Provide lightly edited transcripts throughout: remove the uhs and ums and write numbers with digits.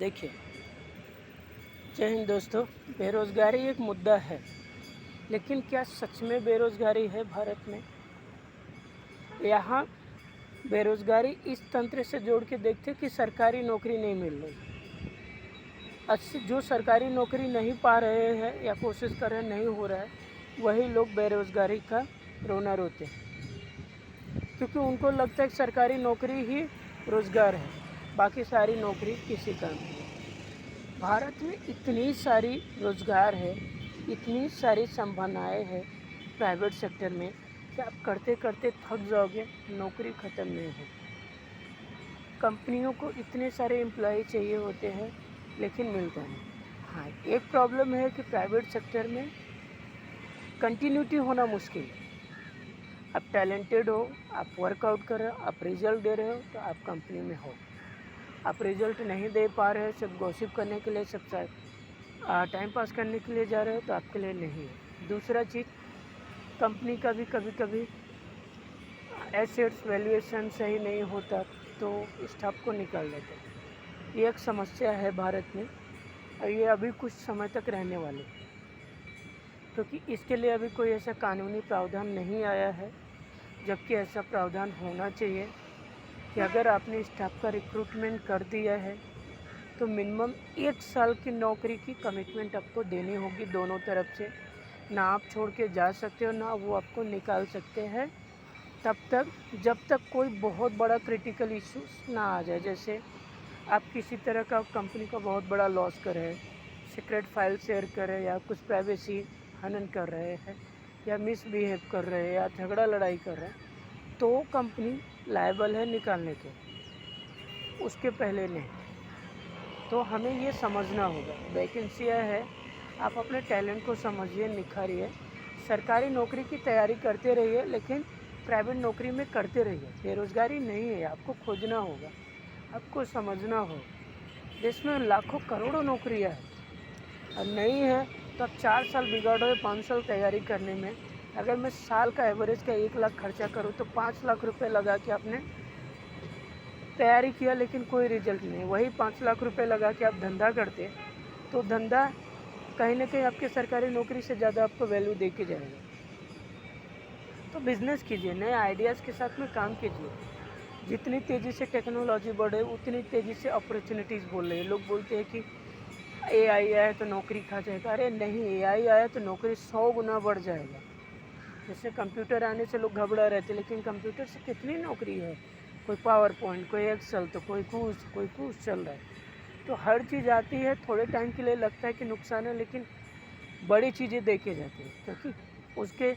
देखिए, जय हिंद दोस्तों। बेरोज़गारी एक मुद्दा है, लेकिन क्या सच में बेरोज़गारी है भारत में? यहाँ बेरोज़गारी इस तंत्र से जोड़ के देखते कि सरकारी नौकरी नहीं मिल रही। जो सरकारी नौकरी नहीं पा रहे हैं या कोशिश कर रहे हैं, नहीं हो रहा है, वही लोग बेरोज़गारी का रोना रोते हैं, क्योंकि उनको लगता है कि सरकारी नौकरी ही रोज़गार है, बाकी सारी नौकरी किसी काम की नहीं। भारत में इतनी सारी रोज़गार है, इतनी सारी संभावनाएं हैं प्राइवेट सेक्टर में कि आप करते करते थक जाओगे, नौकरी ख़त्म नहीं होगी। कंपनियों को इतने सारे एम्प्लॉय चाहिए होते हैं, लेकिन मिलता नहीं। हाँ, एक प्रॉब्लम है कि प्राइवेट सेक्टर में कंटिन्यूटी होना मुश्किल है। आप टैलेंटेड हो, आप वर्कआउट कर रहे हो, आप रिजल्ट दे रहे हो, तो आप कंपनी में हो। आप रिजल्ट नहीं दे पा रहे हो, सिर्फ गॉसिप करने के लिए, सब टाइम पास करने के लिए जा रहे हो, तो आपके लिए नहीं है। दूसरा चीज़, कंपनी का भी कभी कभी एसेट्स वैल्यूएशन सही नहीं होता, तो स्टाफ को निकाल देते हैं। ये एक समस्या है भारत में, और ये अभी कुछ समय तक रहने वाली है, क्योंकि इसके लिए अभी कोई ऐसा कानूनी प्रावधान नहीं आया है, जबकि ऐसा प्रावधान होना चाहिए कि अगर आपने स्टाफ का रिक्रूटमेंट कर दिया है तो मिनिमम 1 साल की नौकरी की कमिटमेंट आपको देनी होगी दोनों तरफ से। ना आप छोड़ के जा सकते हो, ना वो आपको निकाल सकते हैं, तब तक जब तक कोई बहुत बड़ा क्रिटिकल इश्यूज ना आ जाए। जैसे आप किसी तरह का कंपनी का बहुत बड़ा लॉस कर रहे हैं, सीक्रेट फाइल शेयर कर रहे हैं, या कुछ प्राइवेसी हनन कर रहे हैं, या मिसबिहेव कर रहे हैं, या झगड़ा लड़ाई कर रहे हैं, तो कंपनी लायबल है निकालने के, उसके पहले नहीं। तो हमें ये समझना होगा, वैकेंसियाँ है, आप अपने टैलेंट को समझिए, निखारिए, सरकारी नौकरी की तैयारी करते रहिए, लेकिन प्राइवेट नौकरी में करते रहिए। बेरोज़गारी नहीं है, आपको खोजना होगा, आपको समझना होगा। देश में लाखों करोड़ों नौकरियाँ हैं, और नहीं है तो आप 4 साल बिगाड़ रहे हो 5 साल तैयारी करने में। अगर मैं साल का एवरेज का 1 लाख खर्चा करूँ, तो 5 लाख रुपए लगा के आपने तैयारी किया, लेकिन कोई रिजल्ट नहीं। वही 5 लाख रुपए लगा के आप धंधा करते, तो धंधा कहीं ना कहीं आपके सरकारी नौकरी से ज़्यादा आपको वैल्यू दे के जाएगा। तो बिजनेस कीजिए, नए आइडियाज़ के साथ में काम कीजिए। जितनी तेज़ी से टेक्नोलॉजी बढ़े, उतनी तेज़ी से अपॉर्चुनिटीज़ बोल रहे हैं। लोग बोलते हैं कि एआई आया तो नौकरी खा जाएगा। अरे नहीं, एआई आया तो नौकरी 100 गुना बढ़ जाएगा। जैसे कंप्यूटर आने से लोग घबरा रहे थे, लेकिन कंप्यूटर से कितनी नौकरी है, कोई पावर पॉइंट, कोई एक्सेल, तो कोई कुछ चल रहा है। तो हर चीज़ आती है, थोड़े टाइम के लिए लगता है कि नुकसान है, लेकिन बड़ी चीज़ें देखे जाती हैं, क्योंकि उसके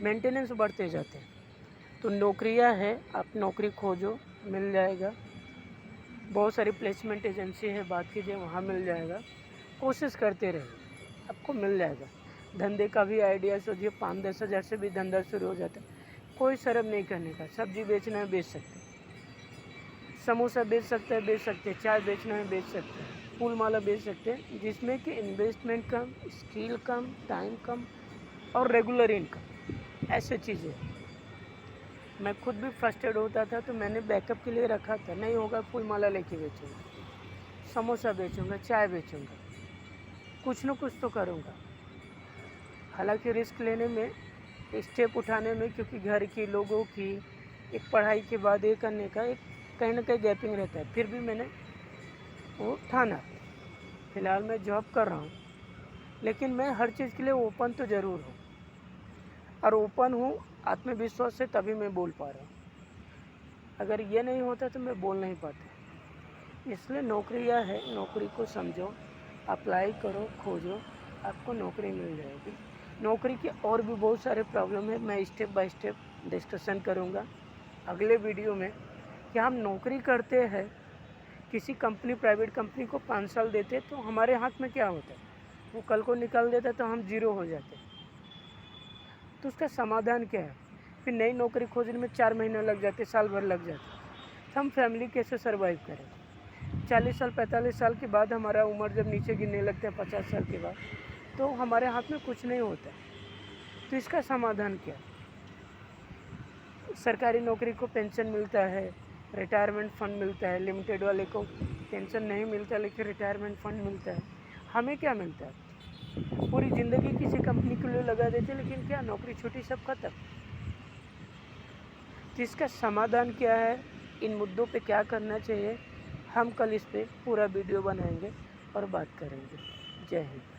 मेंटेनेंस बढ़ते जाते हैं। तो नौकरियां है, आप नौकरी खोजो, मिल जाएगा। बहुत सारी प्लेसमेंट एजेंसी है, बात कीजिए, वहाँ मिल जाएगा। कोशिश करते रहिए, आपको मिल जाएगा। धंधे का भी आइडिया सोचिए, 5-10 हज़ार से भी धंधा शुरू हो जाता है। कोई शर्म नहीं करने का। सब्जी बेचना है, बेच सकते हैं, समोसा बेच सकते हैं, बेच सकते हैं, चाय बेचना है, बेच सकते हैं, फूल माला बेच सकते हैं, जिसमें कि इन्वेस्टमेंट कम, स्किल कम, टाइम कम, और रेगुलर इनकम, ऐसे चीज़ें। मैं खुद भी फ्रस्ट्रेट होता था, तो मैंने बैकअप के लिए रखा था, नहीं होगा फूल माला लेके बेचूँगा, समोसा बेचूँगा, चाय बेचूँगा, कुछ न कुछ तो करूँगा। हालांकि रिस्क लेने में, स्टेप उठाने में, क्योंकि घर की, लोगों की, एक पढ़ाई के बाद ये करने का एक कहीं ना कहीं गैपिंग रहता है, फिर भी मैंने वो ठाना। फिलहाल मैं जॉब कर रहा हूँ, लेकिन मैं हर चीज़ के लिए ओपन तो ज़रूर हूँ, और ओपन हूँ आत्मविश्वास से, तभी मैं बोल पा रहा हूँ। अगर ये नहीं होता तो मैं बोल नहीं पाता। इसलिए नौकरियाँ है, नौकरी को समझो, अप्लाई करो, खोजो, आपको नौकरी मिल जाएगी। नौकरी के और भी बहुत सारे प्रॉब्लम है, मैं स्टेप बाय स्टेप डिस्कशन करूँगा अगले वीडियो में, कि हम नौकरी करते हैं, किसी कंपनी, प्राइवेट कंपनी को 5 साल देते, तो हमारे हाथ में क्या होता है, वो कल को निकाल देता तो हम जीरो हो जाते। तो उसका समाधान क्या है? फिर नई नौकरी खोजने में 4 महीने लग जाते, साल भर लग जाते, तो हम फैमिली कैसे सर्वाइव करें? 40 साल 45 साल के बाद हमारा उम्र जब नीचे गिरने लगता है, 50 साल के बाद, तो हमारे हाथ में कुछ नहीं होता। तो इसका समाधान क्या? सरकारी नौकरी को पेंशन मिलता है, रिटायरमेंट फंड मिलता है, लिमिटेड वाले को पेंशन नहीं मिलता लेकिन रिटायरमेंट फंड मिलता है। हमें क्या मिलता है? पूरी ज़िंदगी किसी कंपनी के लिए लगा देते लेकिन क्या नौकरी छूटी सब खत्म। तो इसका समाधान क्या है, इन मुद्दों पे क्या करना चाहिए, हम कल इस पे पूरा वीडियो बनाएंगे और बात करेंगे। जय हिंद।